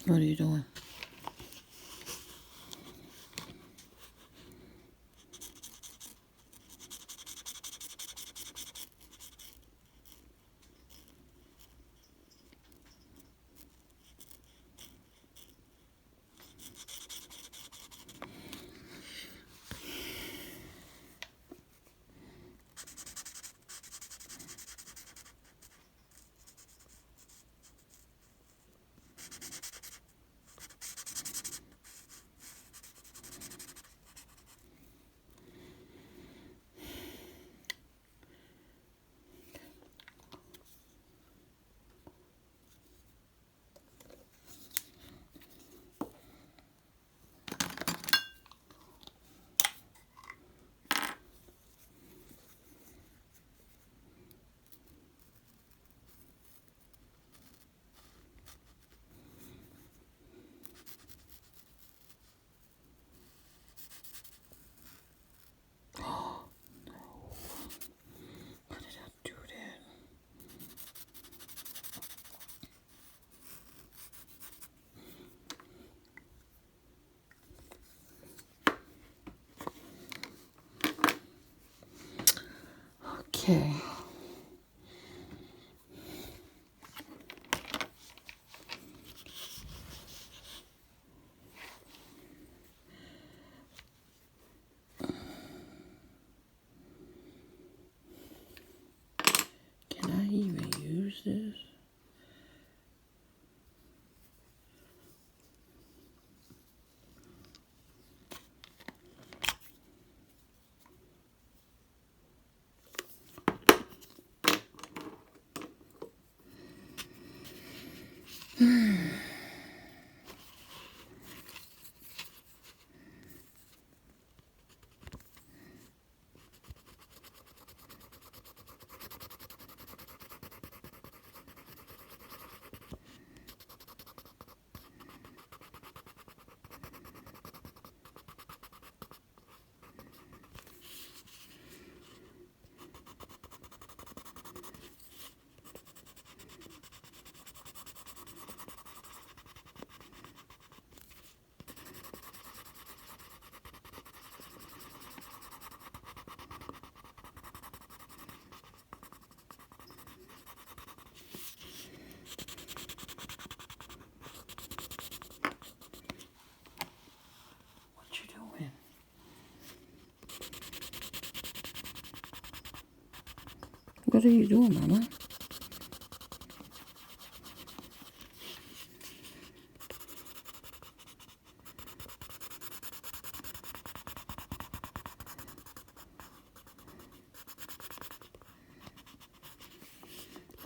What are you doing? Why did I do that? Okay. Can I even use this? What you doing? What are you doing, Mama?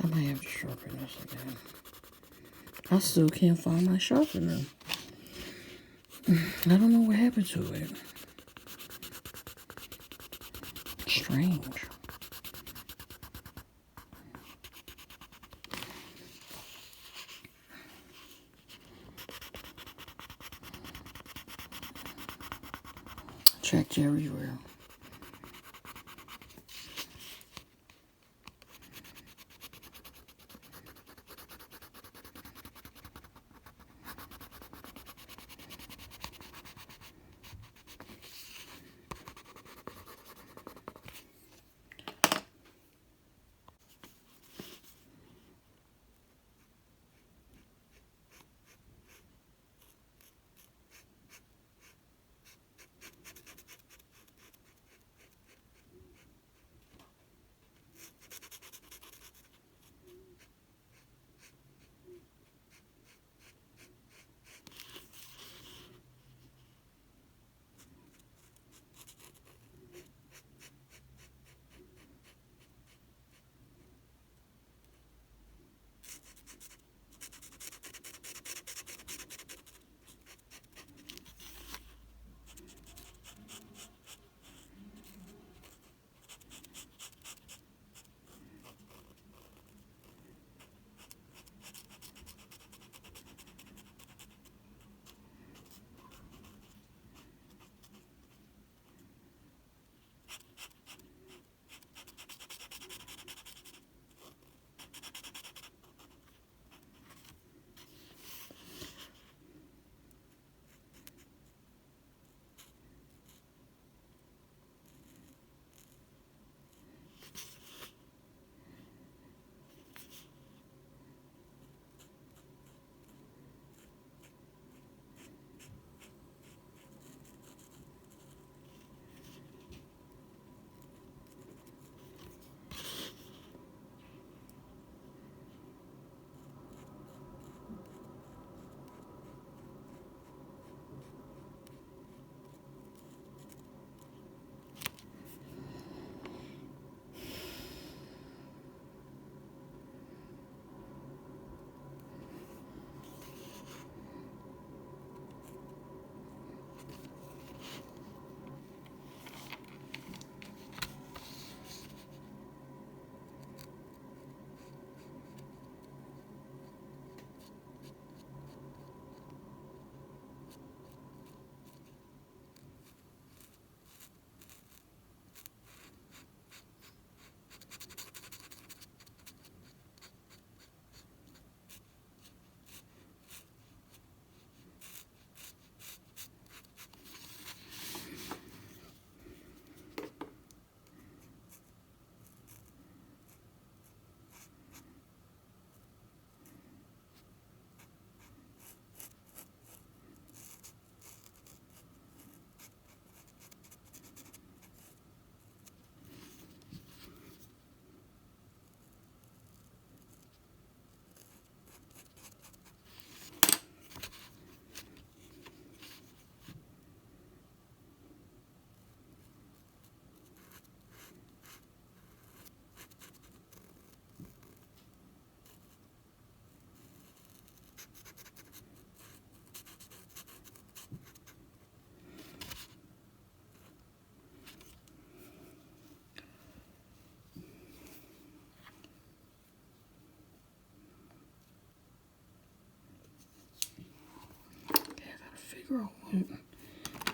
I might have to sharpen this again. I still can't find my sharpener. I don't know what happened to it. Strange. Checked everywhere.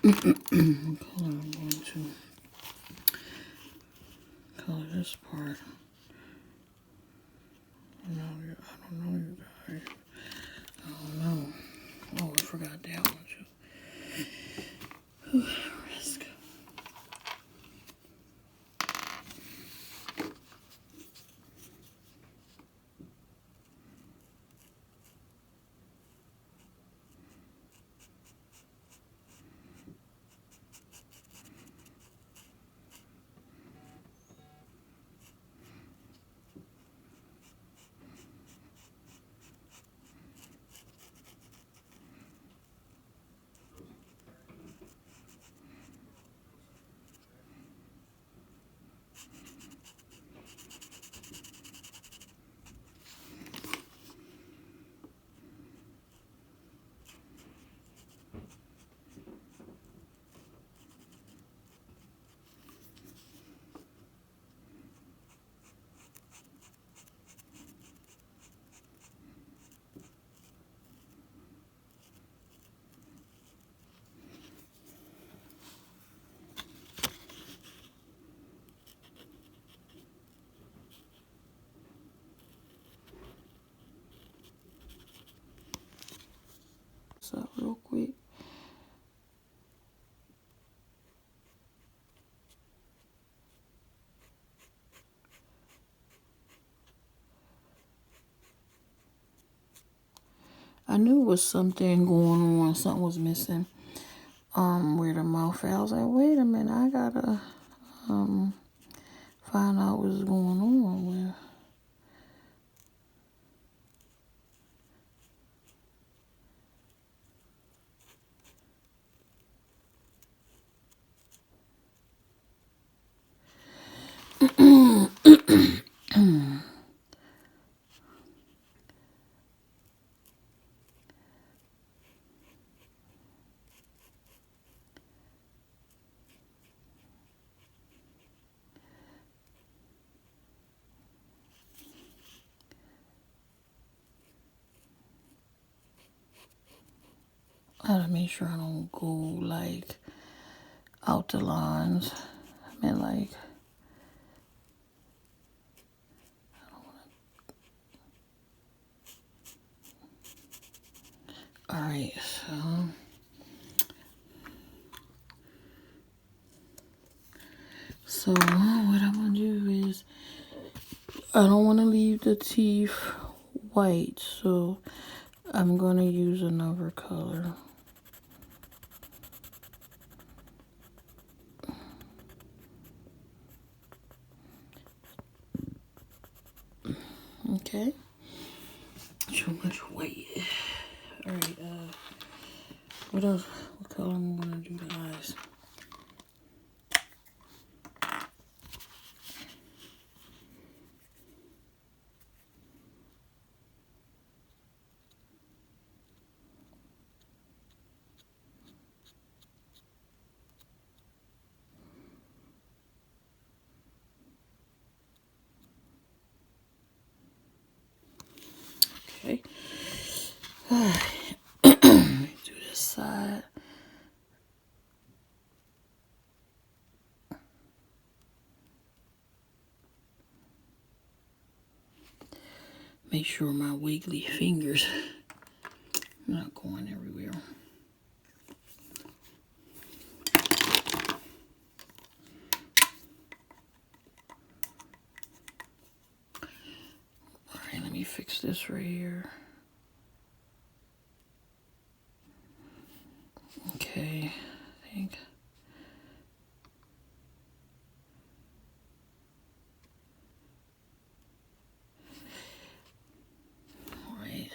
I'm going to color this part. I don't know, you guys. I don't know. Oh, I forgot that one too. Risk. So real quick. I knew it was something going on. Something was missing. Where the mouth at. I was like, wait a minute, I gotta find out what's going on with. I gotta make sure I don't go like out the lines. I mean, like, all right, so what I'm gonna do is I don't want to leave the teeth white, so I'm gonna use another color. Okay. Too much white. All right. What else? What color am I gonna do the eyes? Okay. All right. Let me do this side. Make sure my wiggly fingers not going everywhere. All right, let me fix this right here. Okay, I think. All right.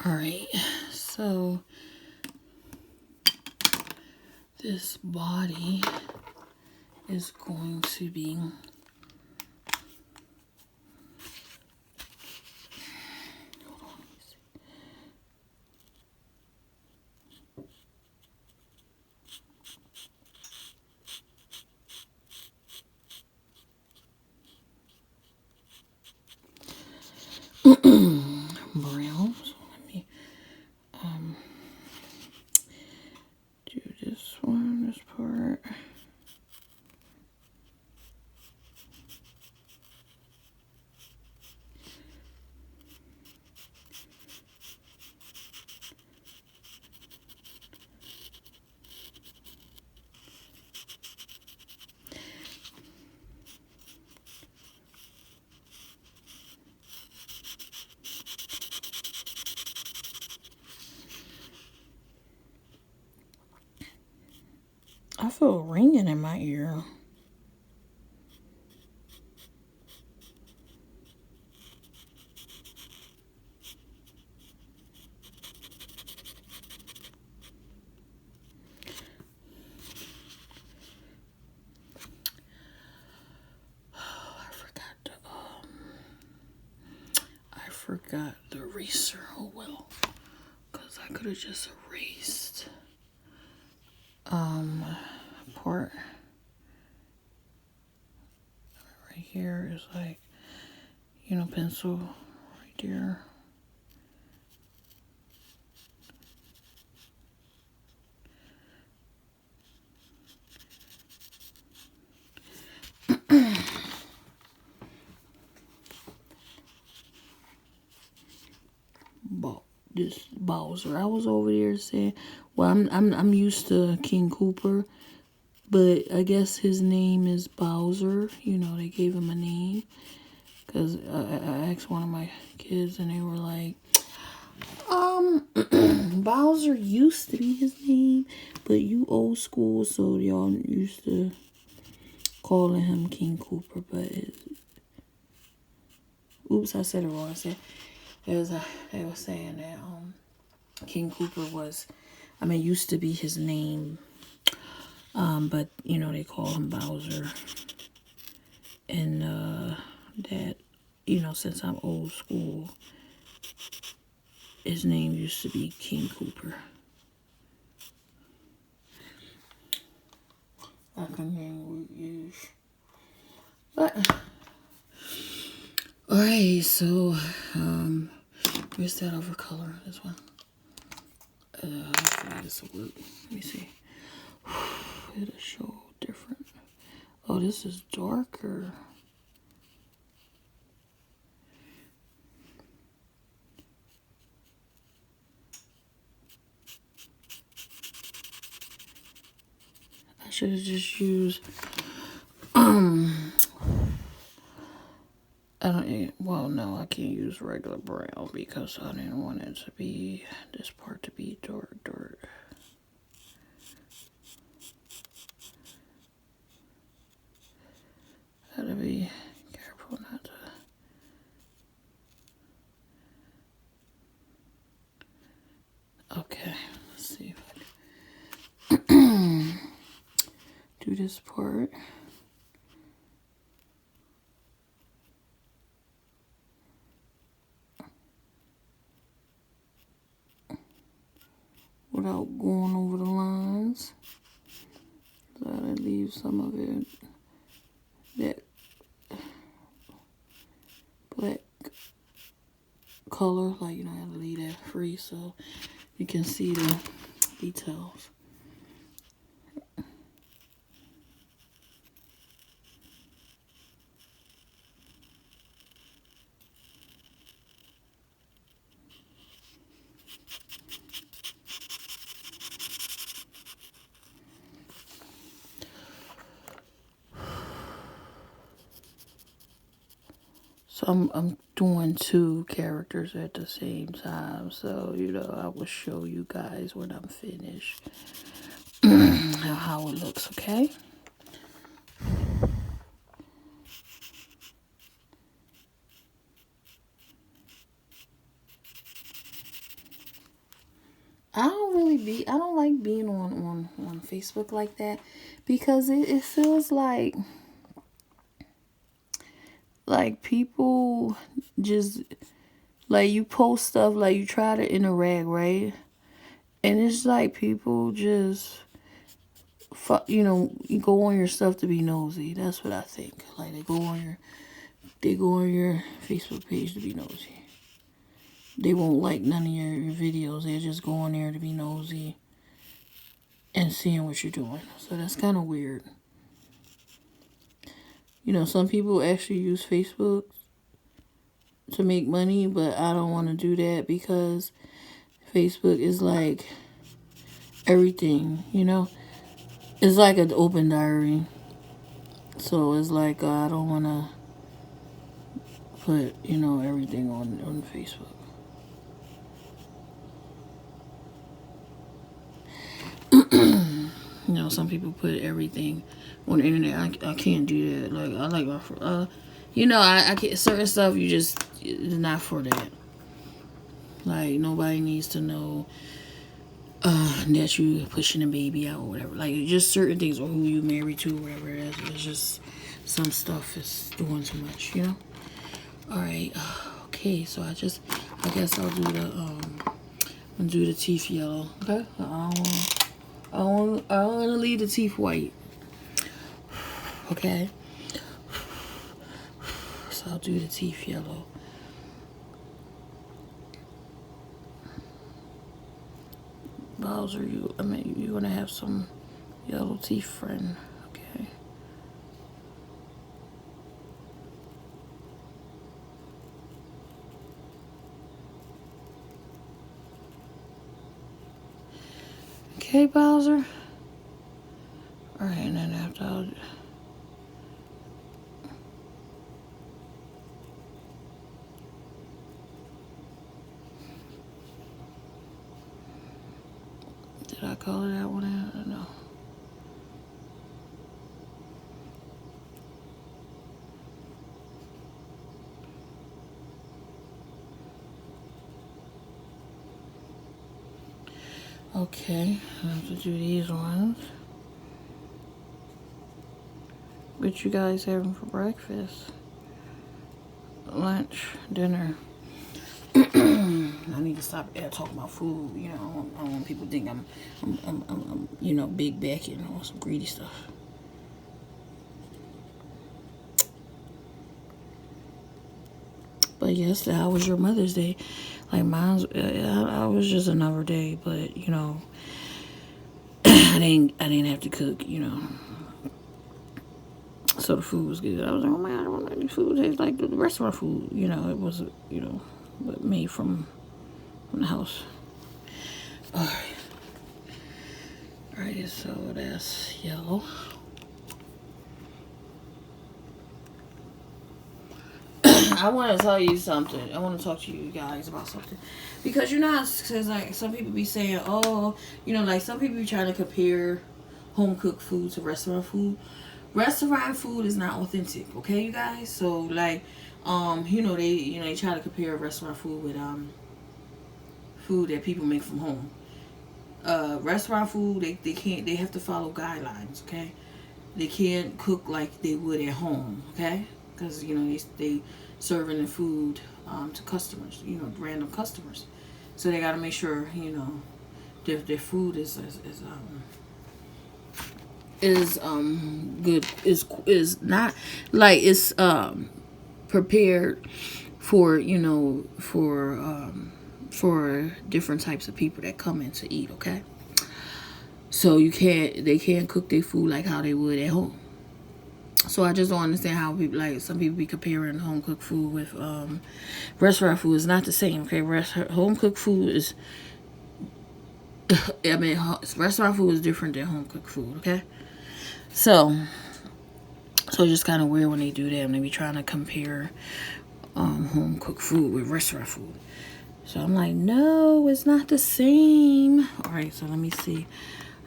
Alright, so this body is going to be brown. So let me do this one, this part. I feel ringing in my ear. I forgot the eraser. Oh well, because I could have just erased part right here is like, you know, pencil right there. This Bowser. I was over there saying, well, I'm used to King Koopa, but I guess his name is Bowser. You know, they gave him a name because I asked one of my kids and they were like, Bowser used to be his name, but you old school, so y'all used to calling him King Koopa. But oops, I said it wrong. I said they were saying that King Koopa was, I mean, used to be his name, but you know they call him Bowser, and that, you know, since I'm old school, his name used to be King Koopa. I can use, but alright. So where's that other color? This one. Hopefully this will work. Let me see. It'll show different. Oh, this is darker. I should have just used well, no, I can't use regular brown because I didn't want it to be, this part to be dark. Gotta be careful not to. Okay, let's see if I can do this part. Without going over the lines. Gotta leave some of it, that black color, like, you know, I have to leave that free so you can see the details. So I'm doing two characters at the same time, so you know I will show you guys when I'm finished how it looks. Okay. I don't like being on Facebook like that, because it feels like people just, like, you post stuff, like you try to interact, right? And it's like people just, you go on your stuff to be nosy. That's what I think. Like they go on your Facebook page to be nosy. They won't like none of your videos. They just go on there to be nosy and seeing what you're doing. So that's kind of weird. Some people actually use Facebook to make money, but I don't want to do that, because Facebook is like everything, It's like an open diary. So it's like, I don't want to put, everything on Facebook. Some people put everything on the internet. I can't do that. Like, I like my, I can't, certain stuff you just, it's not for that. Like, nobody needs to know that you pushing a baby out or whatever. Like, just certain things, or who you married to, or whatever it is. It's just some stuff is doing too much, All right. Okay. So I guess I'll do the teeth yellow. Okay. I don't want to leave the teeth white. Okay. So I'll do the teeth yellow. Bowser, you want to have some yellow teeth, friend. Okay. Okay, Bowser. Alright, and then after did I color that one out? I don't know. Okay, I have to do these ones. What you guys having for breakfast? Lunch, dinner? I need to stop talking about food. I don't want people to think I'm big back and all some greedy stuff. But yes, how was your Mother's Day? Like mine's, I was just another day, but I didn't have to cook, So the food was good. I was like, oh man, I don't like the food tastes like the restaurant food. It was, but made from the house. Alright, so that's yellow. I want to tell you something. I want to talk to you guys about something. Because because like some people be saying, oh, like some people be trying to compare home cooked food to restaurant food. Restaurant food is not authentic, okay, you guys? So like, they try to compare restaurant food with food that people make from home. Restaurant food, they have to follow guidelines, okay? They can't cook like they would at home, okay? Because they serving the food to customers, random customers. So they got to make sure their food is good, is not like it's prepared for for different types of people that come in to eat, okay? So they can't cook their food like how they would at home. So I just don't understand how people, like some people be comparing home cooked food with restaurant food. Is not the same, okay? Home cooked food is, restaurant food is different than home cooked food, okay? So it's just kind of weird when they do that, when they be trying to compare home cooked food with restaurant food. So I'm like, no, it's not the same. All right, so let me see.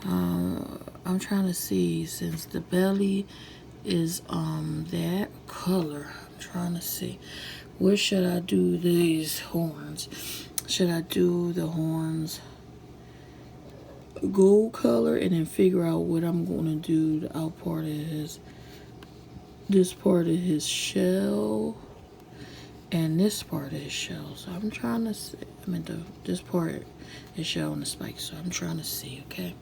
I'm trying to see, since the belly is that color, I'm trying to see, where should I do these horns? Should I do the horns gold color and then figure out what I'm going to do the out part of his, this part of his shell and this part of his shell. So I'm trying to see, I mean this part is shell and the spike, so I'm trying to see, okay?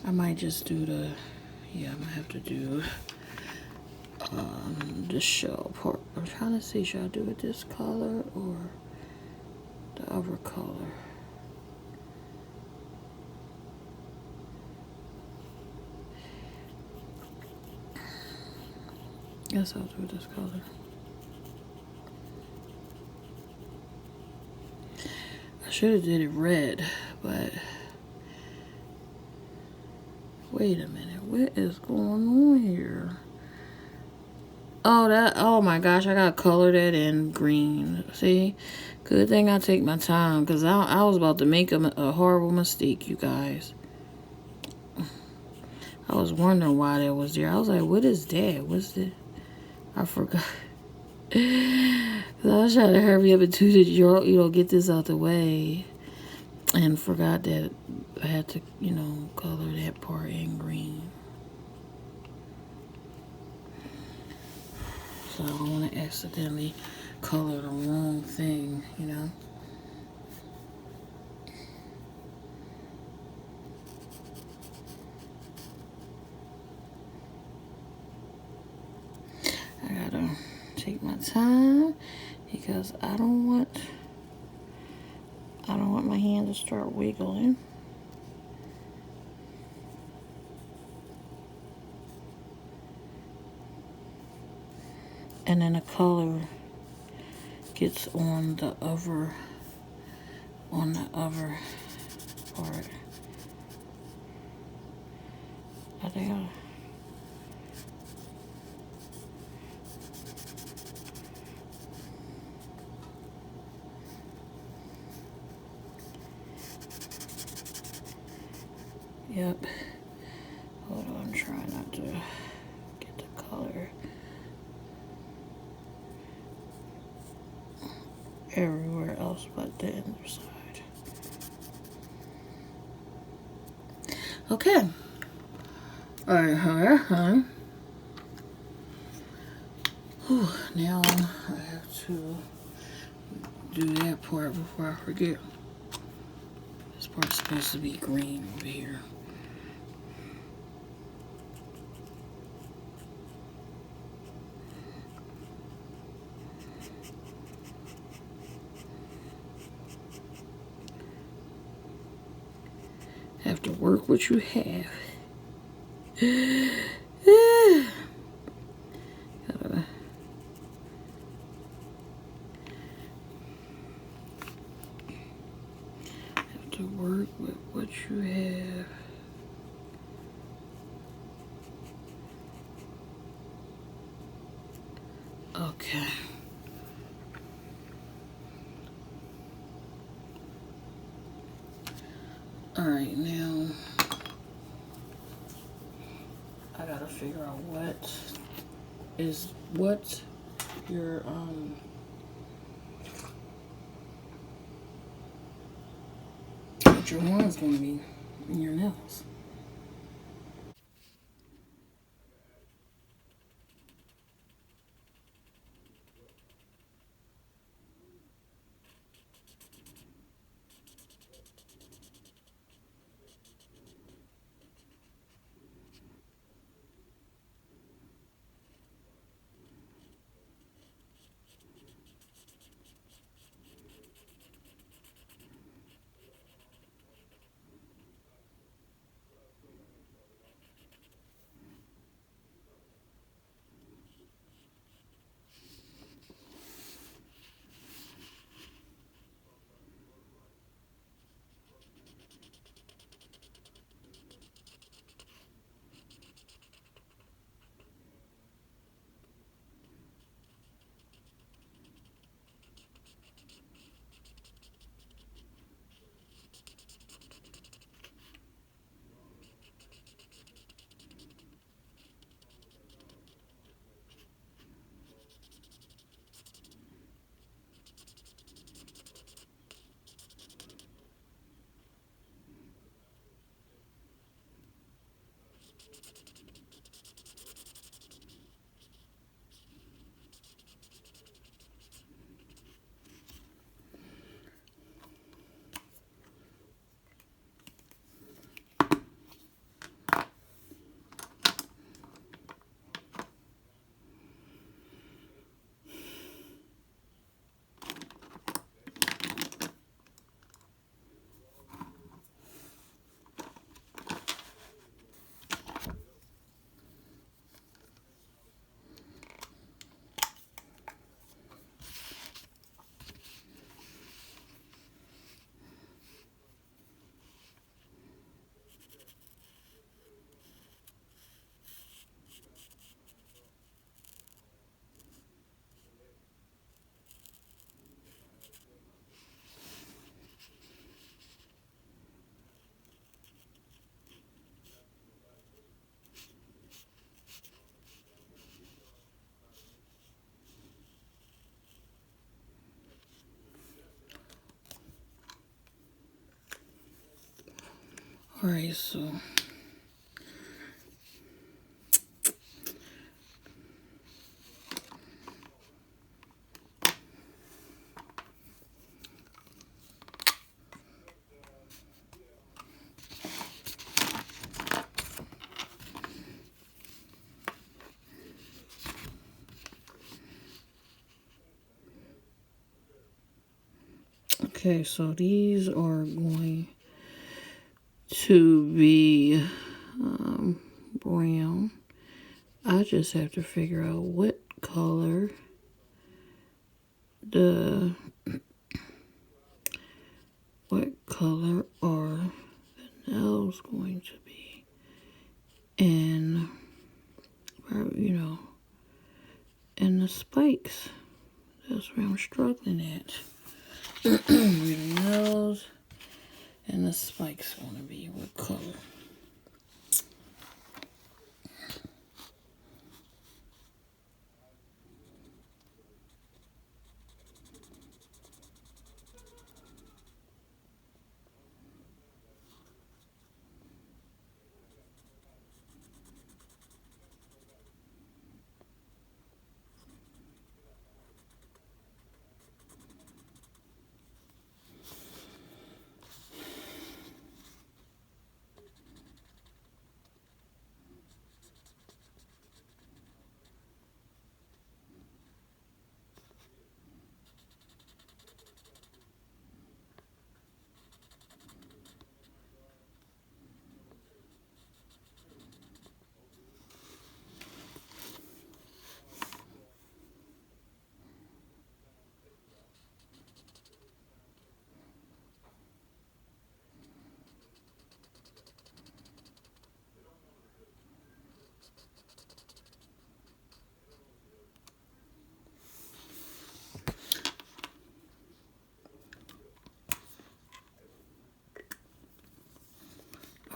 I might just do the, yeah, I'm gonna have to do the shell part. I'm trying to see, should I do it this color or the other color? Guess I'll do this color. I should have did it red, but wait a minute, what is going on here? Oh, oh my gosh, I gotta color that in green. See, good thing I take my time, because I was about to make a horrible mistake, you guys. I was wondering why that was there. I was like, what is that? What's that? I forgot. I was trying to hurry up and do the, you know, get this out the way, and forgot that I had to, you know, color that part in green. So I don't want to accidentally color the wrong thing, you know. I gotta take my time because I don't want my hand to start wiggling. And then the color gets on the other part. I think yep. Hold on, I'm trying not to get the color everywhere else but the inside. Okay. Alright, now I have to do that part before I forget. This part's supposed to be green over here. Have to work what you have. Have to work with what you have. Okay. Alright, now I gotta figure out what your what your horn's gonna be in your nails. Alright, so okay, so these are going to be brown. I just have to figure out what color are the nails going to be, and and the spikes. That's where I'm struggling at. Where the nails and the spikes want to be, what color?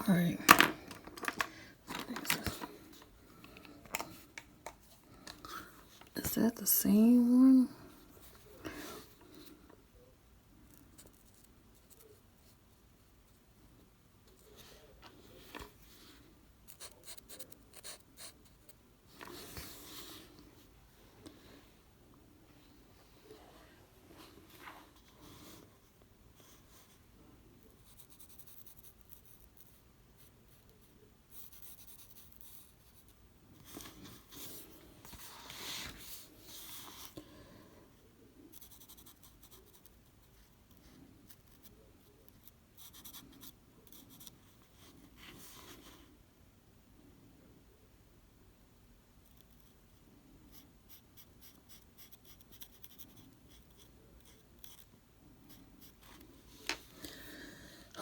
All right. Is that the same one?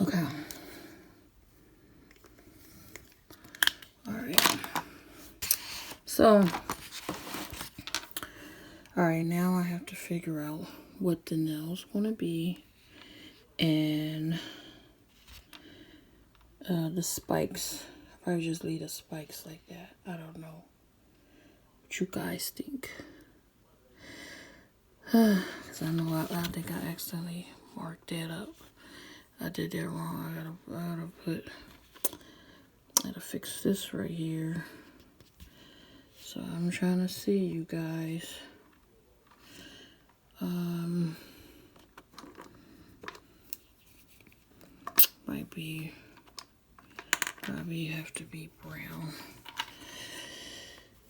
Okay. All right. So, all right, now I have to figure out what the nail's gonna be, and the spikes. If I just leave the spikes like that, I don't know what you guys think. Cause I know I think I accidentally marked that up. I did that wrong. I gotta fix this right here. So I'm trying to see, you guys. Might be, probably have to be brown.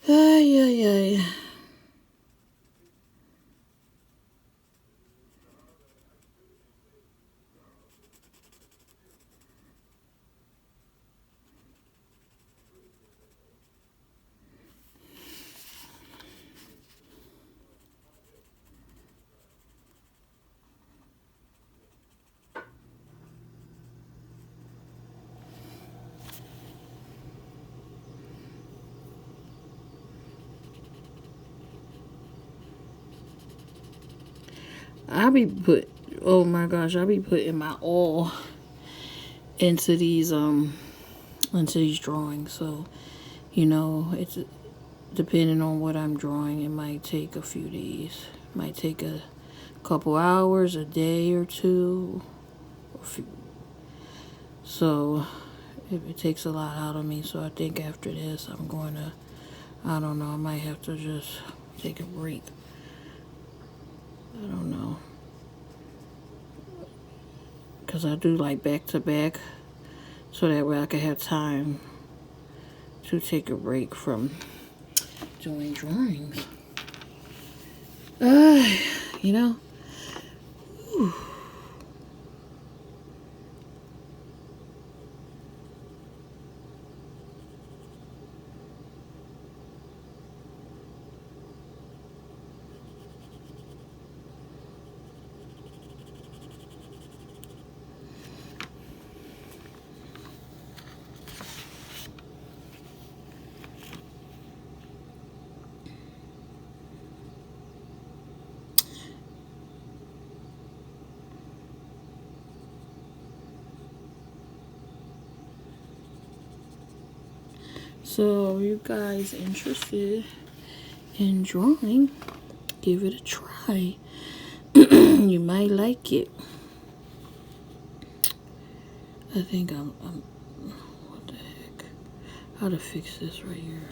Ay, ay, ay. Oh my gosh, I be putting my all into these drawings. So, it's depending on what I'm drawing, it might take a few days. It might take a couple hours, a day or two. So, it takes a lot out of me. So I think after this, I'm going to, I don't know, I might have to just take a break. I don't know. Because I do like back to back. So that way I can have time to take a break from doing drawings. You know. Whew. So, you guys interested in drawing? Give it a try. You might like it. I think I'm. What the heck? How to fix this right here?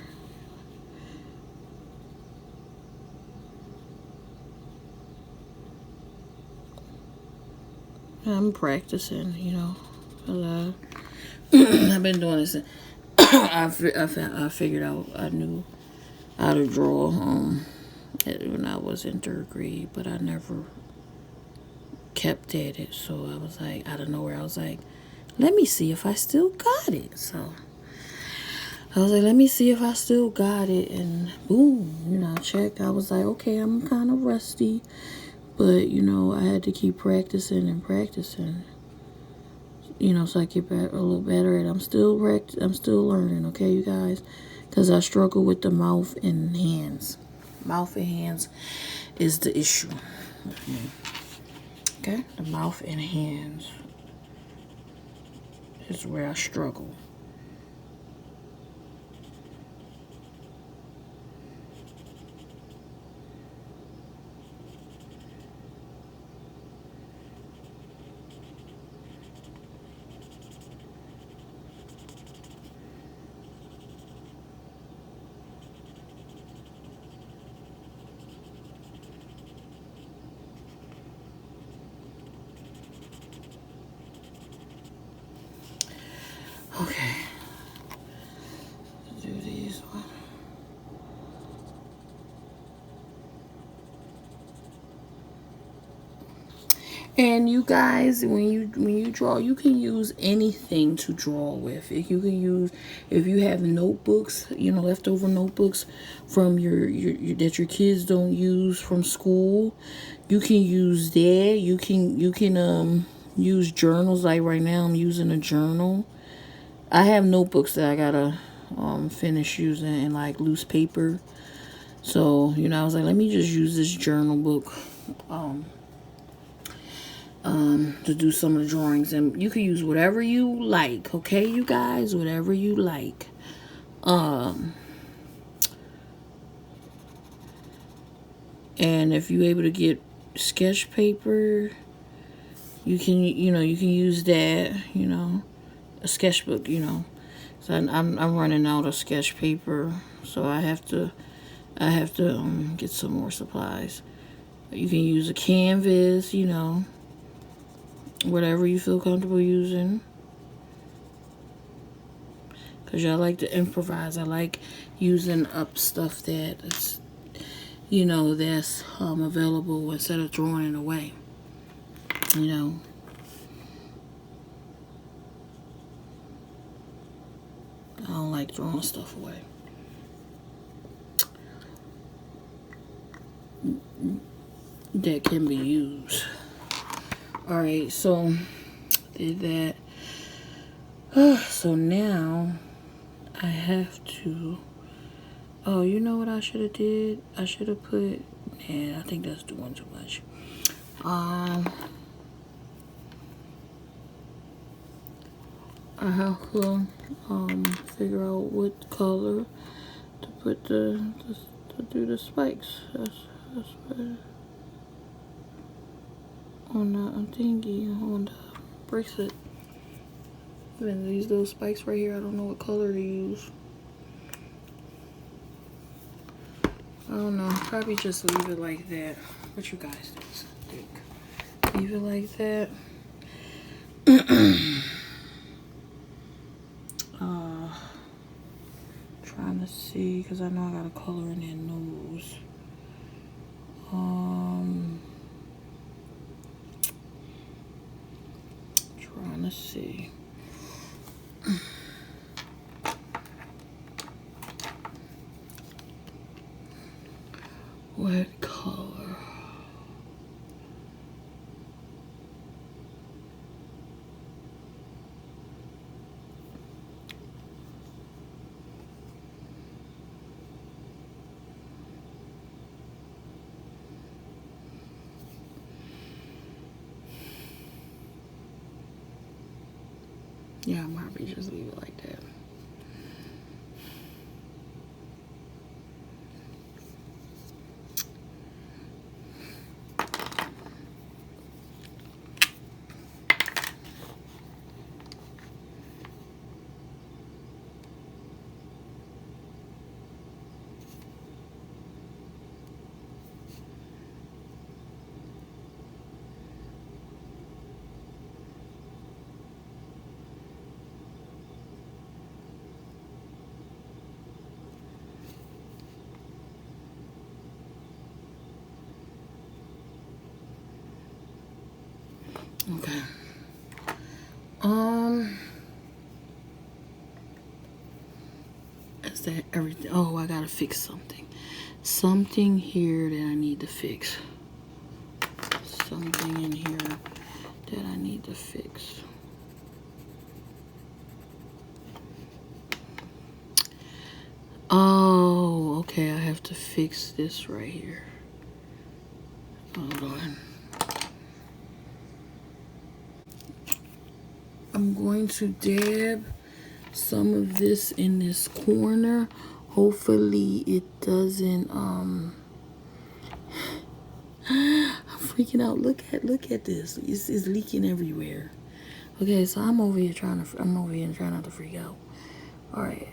I'm practicing, you know, a lot. I've been doing this. I figured out I knew how to draw when I was in 3rd grade, but I never kept at it. So I was like, out of nowhere, I was like, let me see if I still got it. So I was like, let me see if I still got it. And boom, you know, I checked. I was like, okay, I'm kind of rusty. But, you know, I had to keep practicing and practicing. You know, so I get a little better at it. I'm still learning, okay, you guys? Because I struggle with the mouth and hands. Mouth and hands is the issue with me. Okay? The mouth and hands is where I struggle. Okay. Do these one. And you guys, when you draw, you can use anything to draw with. If you can use, if you have notebooks, you know, leftover notebooks from your that your kids don't use from school, you can use that. You can use journals. Like right now, I'm using a journal. I have notebooks that I gotta finish using and like loose paper. So, you know, I was like, let me just use this journal book to do some of the drawings. And you can use whatever you like, okay, you guys? Whatever you like. And if you're able to get sketch paper, you can, you know, you can use that, you know, a sketchbook, you know. So I'm running out of sketch paper, so I have to get some more supplies. You can use a canvas, you know, whatever you feel comfortable using. Because I like to improvise. I like using up stuff that's, you know, that's available instead of throwing it away. You know. I don't like throwing stuff away. That can be used. Alright, so did that. So now I have to. Oh, you know what I should have did? I should have put. Yeah, I think that's doing too much. I have to figure out what color to put to do the spikes. That's what, on the thingy, on the bracelet. And these little spikes right here, I don't know what color to use. I don't know, probably just leave it like that. What you guys think? Leave it like that. Trying to see, because I know I got a color in that nose. Trying to see. What color? Yeah, I might be just leave it like that. Okay. Is that everything? Oh, I gotta fix something. Something here that I need to fix. Something in here that I need to fix. Oh, okay. I have to fix this right here. Hold on. I'm going to dab some of this in this corner. Hopefully it doesn't I'm freaking out. Look at this. It's leaking everywhere. Okay, so I'm over here trying not to freak out. All right.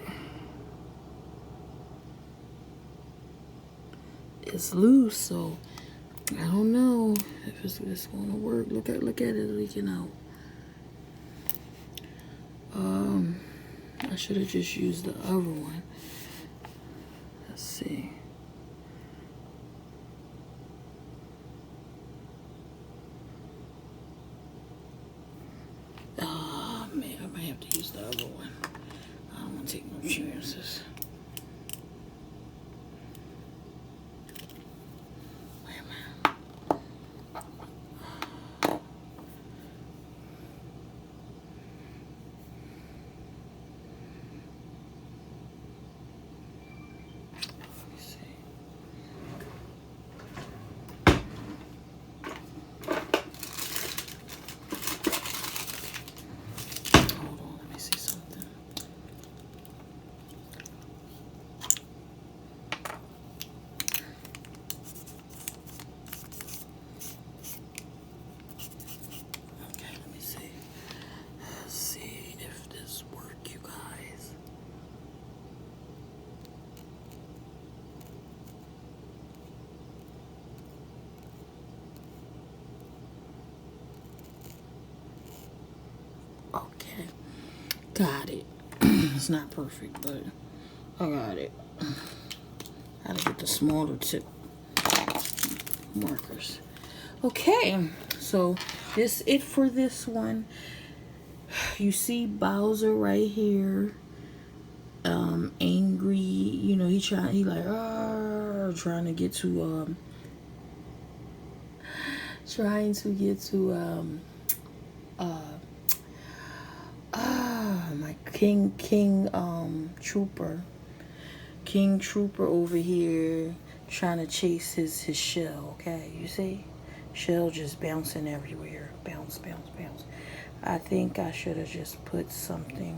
It's loose, so I don't know if it's going to work. Look at it leaking out. I should have just used the other one. Let's see. Oh man, I might have to use the other one. I don't want to take no chances. Wait a minute. Let me see. Hold on, let me see something. Okay, let me see. Let's see if this works, you guys. Okay, got it. It's not perfect, but I got it. I gotta get the smaller tip markers. Okay, so this is it for this one. You see Bowser right here, angry. You know, he like trying to get to my King Trooper over here trying to chase his shell. Okay, you see, shell just bouncing everywhere, bounce. I think I should have just put something.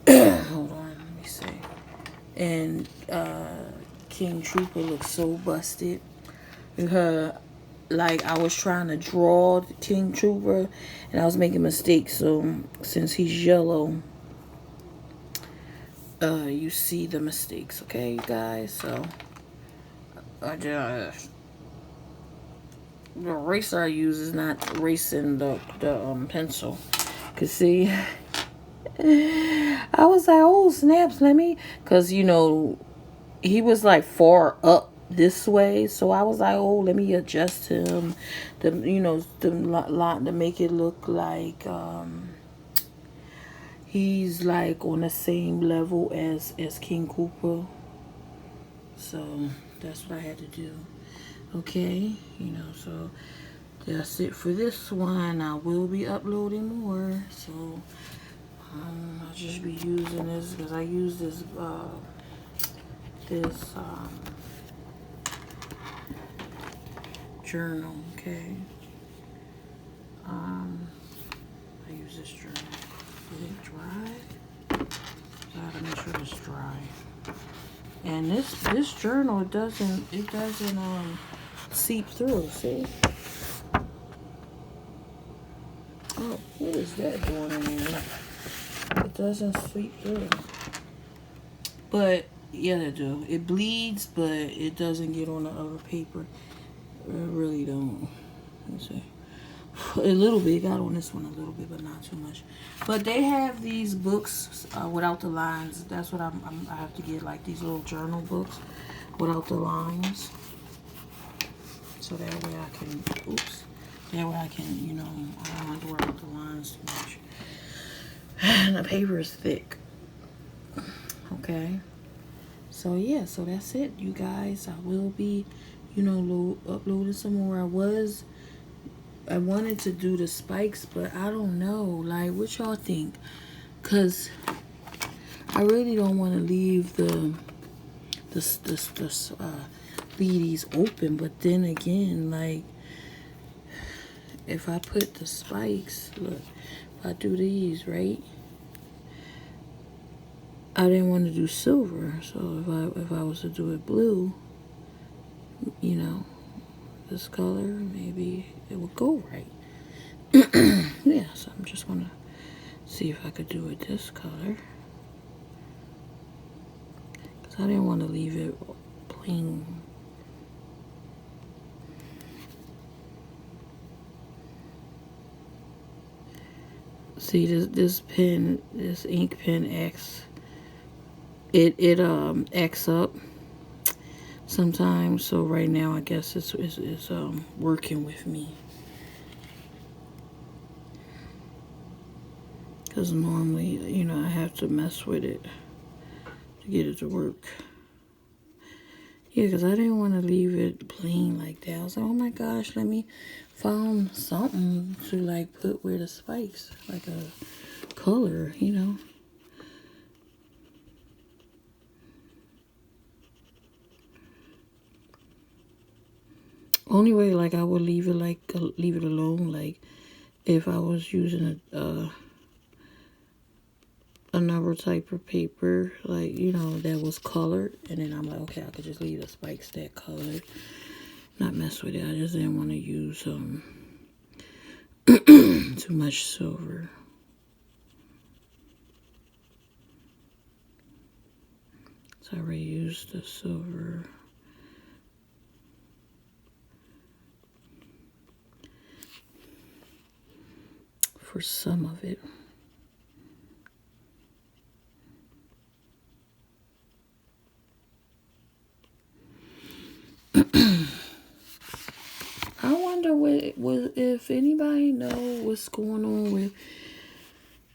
Hold on, let me see. And King Trooper looks so busted. like I was trying to draw the King Trooper and I was making mistakes. So since he's yellow, you see the mistakes, okay, you guys? So the eraser I use is not erasing the pencil. Cause see, I was like, oh snaps, let me, cause you know he was like far up this way, so I was like, oh, let me adjust him, to make it look like he's like on the same level as King Koopa. So that's what I had to do. Okay, so that's it for this one. I will be uploading more, so I'll just be using this because I use this journal. Okay, I use this journal. Is it dry? Gotta make sure it's dry. And this journal, it doesn't seep through. See? Oh, what is that doing in there? It doesn't seep through. But yeah, it do. It bleeds, but it doesn't get on the other paper. It really don't. Let's see. A little bit. Got on this one a little bit, but not too much. But they have these books without the lines. That's what I have to get, like these little journal books without the lines. So that way I can, that way I can, I don't have to worry about the lines too much. And the paper is thick. Okay. So yeah, so that's it, you guys. I will be, uploading some more. I wanted to do the spikes, but I don't know. Like, what y'all think? Cause I really don't want to leave these open. But then again, like, if I put the spikes, look, if I do these, right? I didn't want to do silver, so if I was to do it blue, this color, maybe it would go right. Yeah, so I'm just gonna see if I could do it this color, because I didn't want to leave it plain. See, this ink pen X, it X up sometimes. So right now I guess it's working with me, because normally I have to mess with it to get it to work. Yeah, because I didn't want to leave it plain like that. I was like, oh my gosh, let me find something to like put where the spikes, like a color, Only way, like, I would leave it alone, like, if I was using another type of paper, like, that was colored, and then I'm like, okay, I could just leave the spikes that colored, not mess with it. I just didn't want to use too much silver. So I already used the silver. For some of it. I wonder if anybody know what's going on with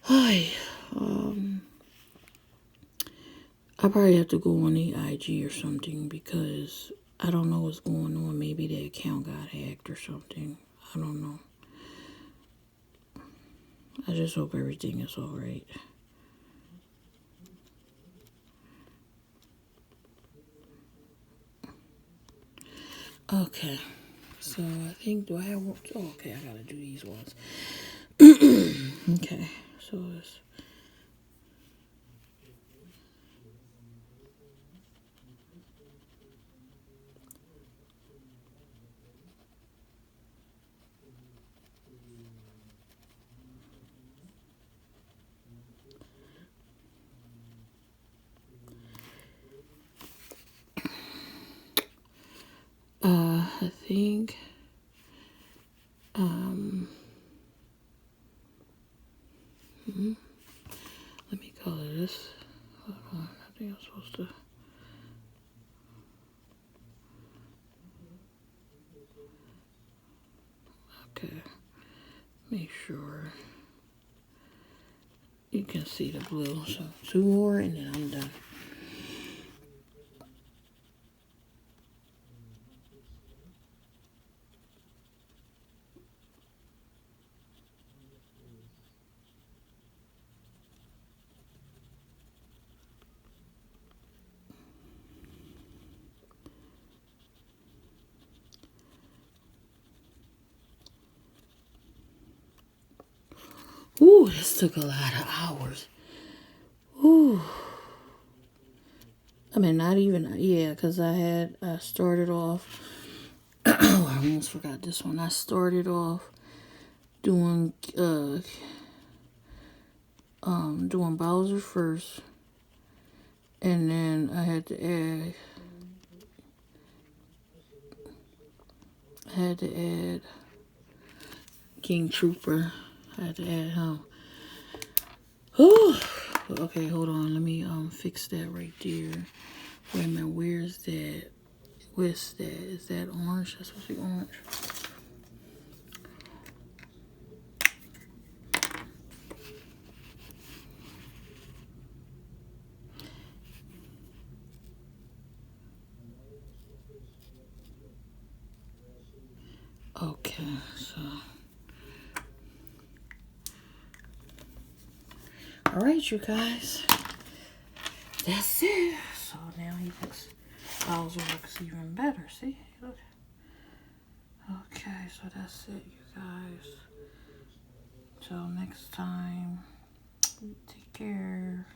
I probably have to go on the IG or something, because I don't know what's going on. Maybe the account got hacked or something. I don't know. I just hope everything is all right. Okay. So I think, do I have one? Oh, okay, I gotta do these ones. Okay. So it's think let me color this. Hold on, I think I'm supposed to. Okay, make sure you can see the blue. So 2 more and then I'm done. Ooh, this took a lot of hours. Ooh. I mean, not even, yeah, because I started off, oh, I almost forgot this one. I started off doing, doing Bowser first, and then I had to add King Trooper. I had to add him. Ooh. Okay, hold on. Let me fix that right there. Wait a minute. Where's that? What's that? Is that orange? That's supposed to be orange. Okay, so. Alright, you guys. That's it. So now he looks, Bowser looks even better. See? Look. Okay, so that's it, you guys. Till next time. Take care.